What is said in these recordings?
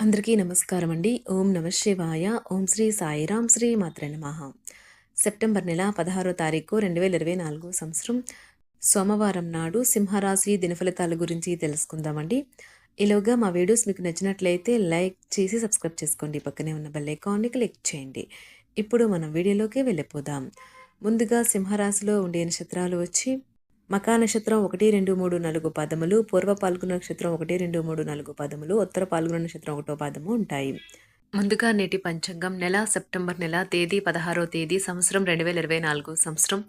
అందరికీ నమస్కారం అండి. ఓం నమ శివాయ. ఓం శ్రీ సాయిరాం శ్రీ మాత్రే నమః. సెప్టెంబర్ నెల 16వ తారీఖు 2024 సంవత్సరం సోమవారం నాడు సింహరాశి దినఫలితాల గురించి తెలుసుకుందామండి. ఈలోగా మా వీడియోస్ మీకు నచ్చినట్లయితే లైక్ చేసి సబ్స్క్రైబ్ చేసుకోండి. పక్కనే ఉన్న బెల్ ఐకాన్ని క్లిక్ చేయండి. ఇప్పుడు మనం వీడియోలోకి వెళ్ళిపోదాం. ముందుగా సింహరాశిలో ఉండే నక్షత్రాలు వచ్చి మకా నక్షత్రం 1, 2, 3, 4 పాదములు, పూర్వ పాల్గొన నక్షత్రం 1, 2, 3, 4 పాదములు, ఉత్తర పాల్గొన నక్షత్రం 1వ పాదము ఉంటాయి. ముందుగా నేటి పంచాంగం నెల సెప్టెంబర్ నెల తేదీ 16వ తేదీ సంవత్సరం 2024 సంవత్సరం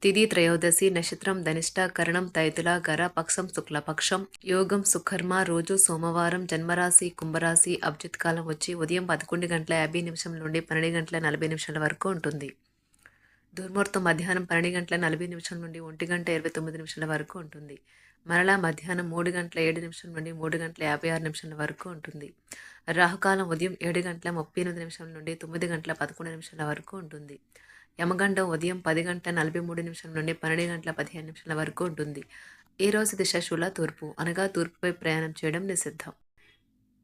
తిథి త్రయోదశి నక్షత్రం ధనిష్ట కరణం తైతుల గర పక్షం శుక్లపక్షం యోగం సుకర్మ రోజు సోమవారం జన్మరాశి కుంభరాశి అభిజిత్ కాలం వచ్చి ఉదయం 11:50 నుండి 12:40 వరకు ఉంటుంది. దుర్ముహూర్తం మధ్యాహ్నం 12:40 నుండి 1:29 వరకు ఉంటుంది. మరలా మధ్యాహ్నం 3:07 నుండి 3:56 వరకు ఉంటుంది. రాహుకాలం ఉదయం 7:38 నుండి 9:11 వరకు ఉంటుంది. యమగండం ఉదయం 10:43 నుండి 12:15 వరకు ఉంటుంది. ఈ రోజు దిశ శూల తూర్పు అనగా తూర్పుపై ప్రయాణం చేయడం నిషిద్ధం.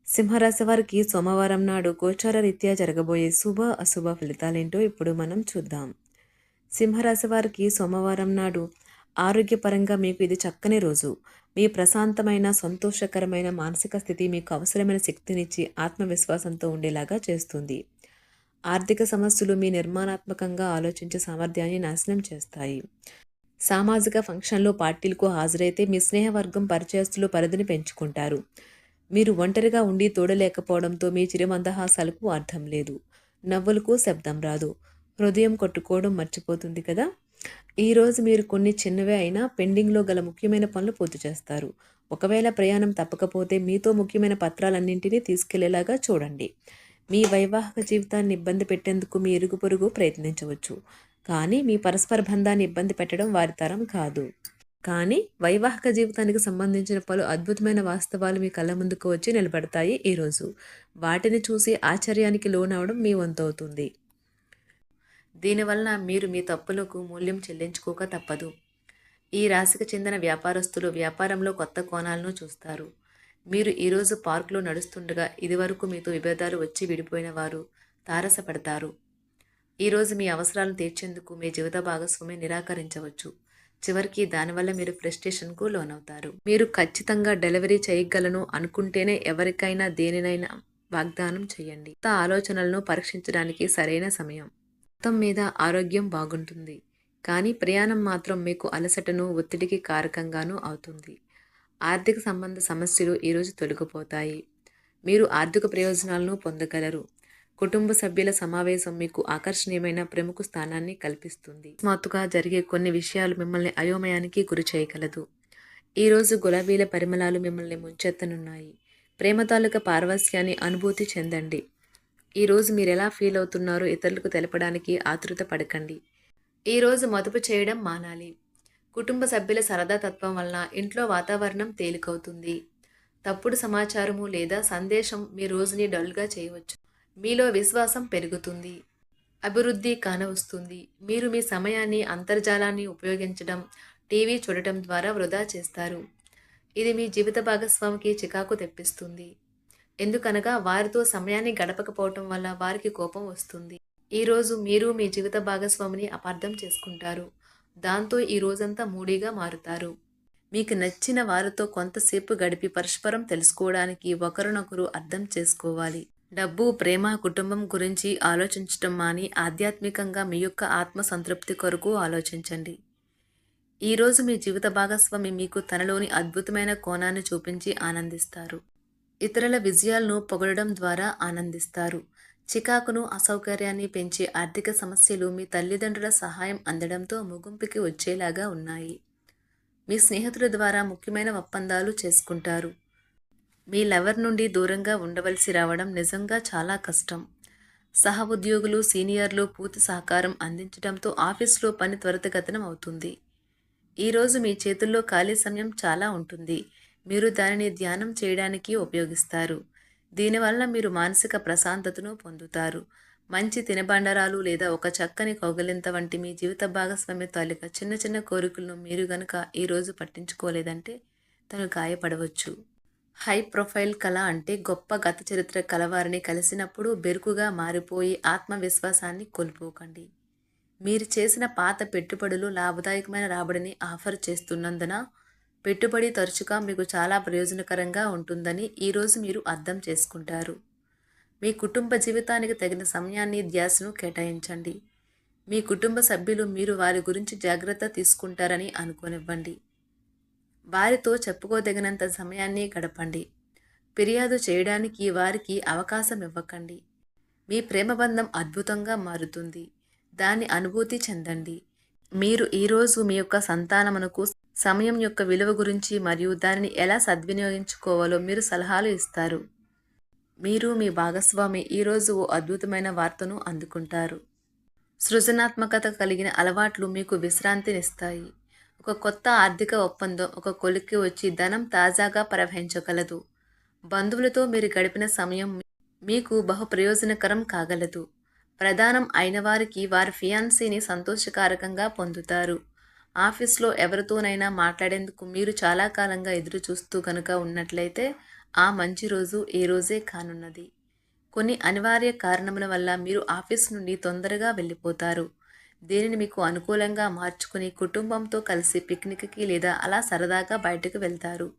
సింహరాశి వారికి సోమవారం నాడు గోచార రీత్యా జరగబోయే శుభ అశుభ ఫలితాలేంటో ఇప్పుడు మనం చూద్దాం. సింహరాశి వారికి సోమవారం నాడు ఆరోగ్యపరంగా మీకు ఇది చక్కని రోజు. మీ ప్రశాంతమైన సంతోషకరమైన మానసిక స్థితి మీకు అవసరమైన శక్తినిచ్చి ఆత్మవిశ్వాసంతో ఉండేలాగా చేస్తుంది. ఆర్థిక సమస్యలు మీ నిర్మాణాత్మకంగా ఆలోచించే సామర్థ్యాన్ని నాశనం చేస్తాయి. సామాజిక ఫంక్షన్లో పార్టీలకు హాజరైతే మీ స్నేహవర్గం పరిచయస్తులు పరిధిని పెంచుకుంటారు. మీరు ఒంటరిగా ఉండి తోడలేకపోవడంతో మీ చిరుమందహాసాలకు అర్థం లేదు. నవ్వులకు శబ్దం రాదు. హృదయం కొట్టుకోవడం మర్చిపోతుంది కదా. ఈరోజు మీరు కొన్ని చిన్నవే అయినా పెండింగ్లో గల ముఖ్యమైన పనులు పూర్తి చేస్తారు. ఒకవేళ ప్రయాణం తప్పకపోతే మీతో ముఖ్యమైన పత్రాలన్నింటినీ తీసుకెళ్లేలాగా చూడండి. మీ వైవాహిక జీవితాన్ని ఇబ్బంది పెట్టేందుకు మీ ఇరుగు పొరుగు ప్రయత్నించవచ్చు. కానీ మీ పరస్పర బంధాన్ని ఇబ్బంది పెట్టడం వారి తరం కాదు. కానీ వైవాహిక జీవితానికి సంబంధించిన పలు అద్భుతమైన వాస్తవాలు మీ కళ్ళ ముందుకు వచ్చి నిలబడతాయి. ఈరోజు వాటిని చూసి ఆశ్చర్యానికి లోనవడం మీ వంతవుతుంది. దీనివలన మీరు మీ తప్పులకు మూల్యం చెల్లించుకోక తప్పదు. ఈ రాశికి చెందిన వ్యాపారస్తులు వ్యాపారంలో కొత్త కోణాలను చూస్తారు. మీరు ఈరోజు పార్కులో నడుస్తుండగా ఇదివరకు మీతో విభేదాలు వచ్చి విడిపోయిన వారు తారసపడతారు. ఈరోజు మీ అవసరాలను తీర్చేందుకు మీ జీవిత భాగస్వామి నిరాకరించవచ్చు. చివరికి దానివల్ల మీరు ఫ్రస్ట్రేషన్కు లోనవుతారు. మీరు ఖచ్చితంగా డెలివరీ చేయగలను అనుకుంటేనే ఎవరికైనా దేనినైనా వాగ్దానం చేయండి. కొత్త ఆలోచనలను పరీక్షించడానికి సరైన సమయం. మొత్తం మీద ఆరోగ్యం బాగుంటుంది. కానీ ప్రయాణం మాత్రం మీకు అలసటను ఒత్తిడికి కారకంగానూ అవుతుంది. ఆర్థిక సంబంధ సమస్యలు ఈరోజు తొలగిపోతాయి. మీరు ఆర్థిక ప్రయోజనాలను పొందగలరు. కుటుంబ సభ్యుల సమావేశం మీకు ఆకర్షణీయమైన ప్రముఖ స్థానాన్ని కల్పిస్తుంది. అకస్మాత్తుగా జరిగే కొన్ని విషయాలు మిమ్మల్ని అయోమయానికి గురి చేయగలదు. ఈరోజు గులాబీల పరిమళాలు మిమ్మల్ని ముంచెత్తనున్నాయి. ప్రేమ తాలూకా పారవస్యాన్ని అనుభూతి చెందండి. ఈరోజు మీరు ఎలా ఫీల్ అవుతున్నారో ఇతరులకు తెలపడానికి ఆతృత పడకండి. ఈరోజు మదుపు చేయడం మానాలి. కుటుంబ సభ్యుల సరదా తత్వం వలన ఇంట్లో వాతావరణం తేలికవుతుంది. తప్పుడు సమాచారము లేదా సందేశం మీ రోజుని డల్గా చేయవచ్చు. మీలో విశ్వాసం పెరుగుతుంది. అభివృద్ధి కానవస్తుంది. మీరు మీ సమయాన్ని అంతర్జాలాన్ని ఉపయోగించడం, టీవీ చూడటం ద్వారా వృధా చేస్తారు. ఇది మీ జీవిత భాగస్వామికి చికాకు తెప్పిస్తుంది. ఎందుకనగా వారితో సమయాన్ని గడపకపోవటం వల్ల వారికి కోపం వస్తుంది. ఈరోజు మీరు మీ జీవిత భాగస్వామిని అపార్థం చేసుకుంటారు. దాంతో ఈ రోజంతా మూడీగా మారుతారు. మీకు నచ్చిన వారితో కొంతసేపు గడిపి పరస్పరం తెలుసుకోవడానికి ఒకరినొకరు అర్థం చేసుకోవాలి. డబ్బు, ప్రేమ, కుటుంబం గురించి ఆలోచించటం మాని ఆధ్యాత్మికంగా మీ యొక్క ఆత్మ సంతృప్తి కొరకు ఆలోచించండి. ఈరోజు మీ జీవిత భాగస్వామి మీకు తనలోని అద్భుతమైన కోణాన్ని చూపించి ఆనందిస్తారు. ఇతరుల విజయాలను పొగడడం ద్వారా ఆనందిస్తారు. చికాకును, అసౌకర్యాన్ని పెంచే ఆర్థిక సమస్యలు మీ తల్లిదండ్రుల సహాయం అందడంతో ముగింపుకి వచ్చేలాగా ఉన్నాయి. మీ స్నేహితుల ద్వారా ముఖ్యమైన ఒప్పందాలు చేసుకుంటారు. మీ లవర్ నుండి దూరంగా ఉండవలసి రావడం నిజంగా చాలా కష్టం. సహ ఉద్యోగులు, సీనియర్లు పూర్తి సహకారం అందించడంతో ఆఫీసులో పని త్వరితగతినం అవుతుంది. ఈరోజు మీ చేతుల్లో ఖాళీ సమయం చాలా ఉంటుంది. మీరు దానిని ధ్యానం చేయడానికి ఉపయోగిస్తారు. దీనివల్ల మీరు మానసిక ప్రశాంతతను పొందుతారు. మంచి తినుబండారాలు లేదా ఒక చక్కని కౌగిలింత వంటి మీ జీవిత భాగస్వామి తాలూకా చిన్న చిన్న కోరికలను మీరు గనుక ఈరోజు పట్టించుకోలేదంటే తను గాయపడవచ్చు. హై ప్రొఫైల్ కళ అంటే గొప్ప గత చరిత్ర కలవారిని కలిసినప్పుడు బెరుకుగా మారిపోయి ఆత్మవిశ్వాసాన్ని కోల్పోకండి. మీరు చేసిన పాత పెట్టుబడులు లాభదాయకమైన రాబడిని ఆఫర్ చేస్తున్నందున పెట్టుబడి తరచుగా మీకు చాలా ప్రయోజనకరంగా ఉంటుందని ఈరోజు మీరు అర్థం చేసుకుంటారు. మీ కుటుంబ జీవితానికి తగిన సమయాన్ని ధ్యాసను కేటాయించండి. మీ కుటుంబ సభ్యులు మీరు వారి గురించి జాగ్రత్త తీసుకుంటారని అనుకోనివ్వండి. వారితో చెప్పుకోదగినంత సమయాన్ని గడపండి. ఫిర్యాదు చేయడానికి వారికి అవకాశం ఇవ్వకండి. మీ ప్రేమబంధం అద్భుతంగా మారుతుంది. దాన్ని అనుభూతి చెందండి. మీరు ఈరోజు మీ యొక్క సంతానమునకు సమయం యొక్క విలువ గురించి మరియు దానిని ఎలా సద్వినియోగించుకోవాలో మీరు సలహాలు ఇస్తారు. మీరు మీ భాగస్వామి ఈరోజు ఓ అద్భుతమైన వార్తను అందుకుంటారు. సృజనాత్మకత కలిగిన అలవాట్లు మీకు విశ్రాంతినిస్తాయి. ఒక కొత్త ఆర్థిక ఒప్పందం ఒక కొలిక్కి వచ్చి ధనం తాజాగా ప్రవహించగలదు. బంధువులతో మీరు గడిపిన సమయం మీకు బహు ప్రయోజనకరం కాగలదు. ప్రధానం అయిన వారికి వారి ఫియాన్సీని సంతోషకారకంగా పొందుతారు. ఆఫీస్లో ఎవరితోనైనా మాట్లాడేందుకు మీరు చాలా కాలంగా ఎదురు చూస్తూ కనుక ఉన్నట్లయితే ఆ మంచి రోజు ఏ రోజే కానున్నది. కొన్ని అనివార్య కారణముల వల్ల మీరు ఆఫీస్ నుండి తొందరగా వెళ్ళిపోతారు. దీనిని మీకు అనుకూలంగా మార్చుకుని కుటుంబంతో కలిసి పిక్నిక్కి లేదా అలా సరదాగా బయటకు వెళ్తారు.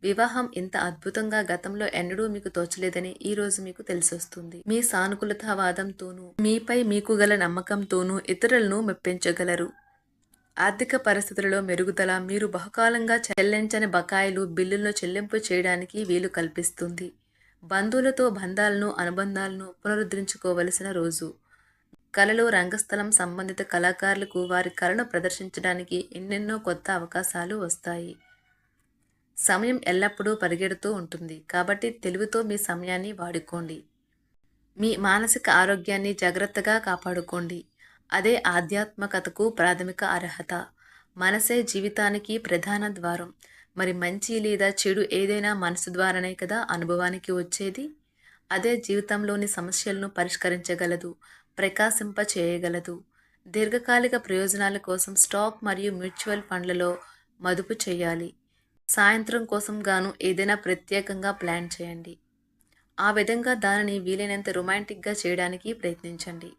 వివాహం ఇంత అద్భుతంగా గతంలో ఎన్నడూ మీకు తోచలేదని ఈరోజు మీకు తెలిసొస్తుంది. మీ సానుకూలతావాదంతోనూ మీపై మీకు గల నమ్మకంతోనూ ఇతరులను మెప్పించగలరు. ఆర్థిక పరిస్థితులలో మెరుగుదల మీరు బహుకాలంగా చెల్లించని బకాయిలు బిల్లులను చెల్లింపు చేయడానికి వీలు కల్పిస్తుంది. బంధువులతో అనుబంధాలను పునరుద్ధరించుకోవలసిన రోజు. కళలు రంగస్థలం సంబంధిత కళాకారులకు వారి కళను ప్రదర్శించడానికి ఎన్నెన్నో కొత్త అవకాశాలు వస్తాయి. సమయం ఎల్లప్పుడూ పరిగెడుతూ ఉంటుంది కాబట్టి తెలివితో మీ సమయాన్ని వాడుకోండి. మీ మానసిక ఆరోగ్యాన్ని జాగ్రత్తగా కాపాడుకోండి. అదే ఆధ్యాత్మికతకు ప్రాథమిక అర్హత. మనసే జీవితానికి ప్రధాన ద్వారం. మరి మంచి లేదా చెడు ఏదైనా మనసు ద్వారానే కదా అనుభవానికి వచ్చేది. అదే జీవితంలోని సమస్యలను పరిష్కరించగలదు, ప్రకాశింప చేయగలదు. దీర్ఘకాలిక ప్రయోజనాల కోసం స్టాక్ మరియు మ్యూచువల్ ఫండ్లలో మదుపు చేయాలి. సాయంత్రం కోసం గాను ఏదైనా ప్రత్యేకంగా ప్లాన్ చేయండి. ఆ విధంగా దానిని వీలైనంత రొమాంటిక్గా చేయడానికి ప్రయత్నించండి.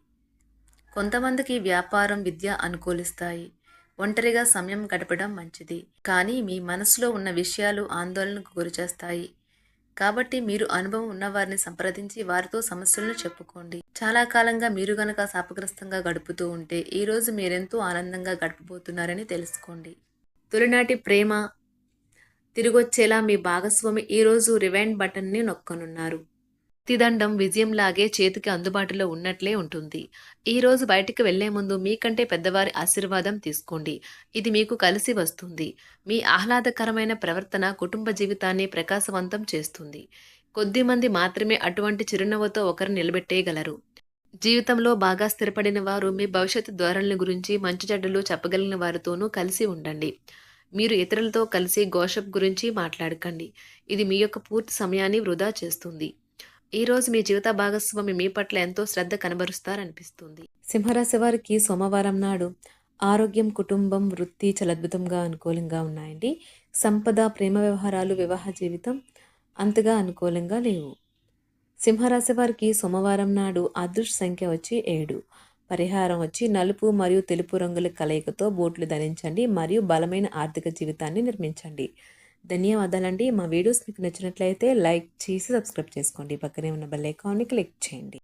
కొంతమందికి వ్యాపారం, విద్య అనుకూలిస్తాయి. ఒంటరిగా సమయం గడపడం మంచిది. కానీ మీ మనసులో ఉన్న విషయాలు ఆందోళనకు గురిచేస్తాయి. కాబట్టి మీరు అనుభవం ఉన్నవారిని సంప్రదించి వారితో సమస్యలను చెప్పుకోండి. చాలా కాలంగా మీరు గనక శాపగ్రస్తంగా గడుపుతూ ఉంటే ఈరోజు మీరెంతో ఆనందంగా గడపబోతున్నారని తెలుసుకోండి. తొలినాటి ప్రేమ తిరిగొచ్చేలా మీ భాగస్వామి ఈరోజు రివైండ్ బటన్ని నొక్కనున్నారు. ప్రతిదండం విజయంలాగే చేతికి అందుబాటులో ఉన్నట్లే ఉంటుంది. ఈరోజు బయటికి వెళ్లే ముందు మీకంటే పెద్దవారి ఆశీర్వాదం తీసుకోండి. ఇది మీకు కలిసి వస్తుంది. మీ ఆహ్లాదకరమైన ప్రవర్తన కుటుంబ జీవితాన్ని ప్రకాశవంతం చేస్తుంది. కొద్దిమంది మాత్రమే అటువంటి చిరునవ్వుతో ఒకరు నిలబెట్టేయగలరు. జీవితంలో బాగా స్థిరపడిన వారు మీ భవిష్యత్తు ధోరణుల గురించి మంచి చెడ్డలు చెప్పగలిగిన వారితోనూ కలిసి ఉండండి. మీరు ఇతరులతో కలిసి గోషప్ గురించి మాట్లాడకండి. ఇది మీ యొక్క పూర్తి సమయాన్ని వృధా చేస్తుంది. ఈరోజు మీ జీవిత భాగస్వామి మీ పట్ల ఎంతో శ్రద్ధ కనబరుస్తారనిపిస్తుంది. సింహరాశి వారికి సోమవారం నాడు ఆరోగ్యం, కుటుంబం, వృత్తి చాలా అద్భుతంగా అనుకూలంగా ఉన్నాయండి. సంపద, ప్రేమ వ్యవహారాలు, వివాహ జీవితం అంతగా అనుకూలంగా లేవు. సింహరాశి వారికి సోమవారం నాడు అదృష్ట సంఖ్య వచ్చి 7. పరిహారం వచ్చి నలుపు మరియు తెలుపు రంగుల కలయికతో బూట్లు ధరించండి మరియు బలమైన ఆర్థిక జీవితాన్ని నిర్మించండి. ధన్యవాదాలండి. మా వీడియోస్ మీకు నచ్చినట్లయితే లైక్ చేసి సబ్స్క్రైబ్ చేసుకోండి. పక్కనే ఉన్న బెల్ ఐకాన్ని క్లిక్ చేయండి.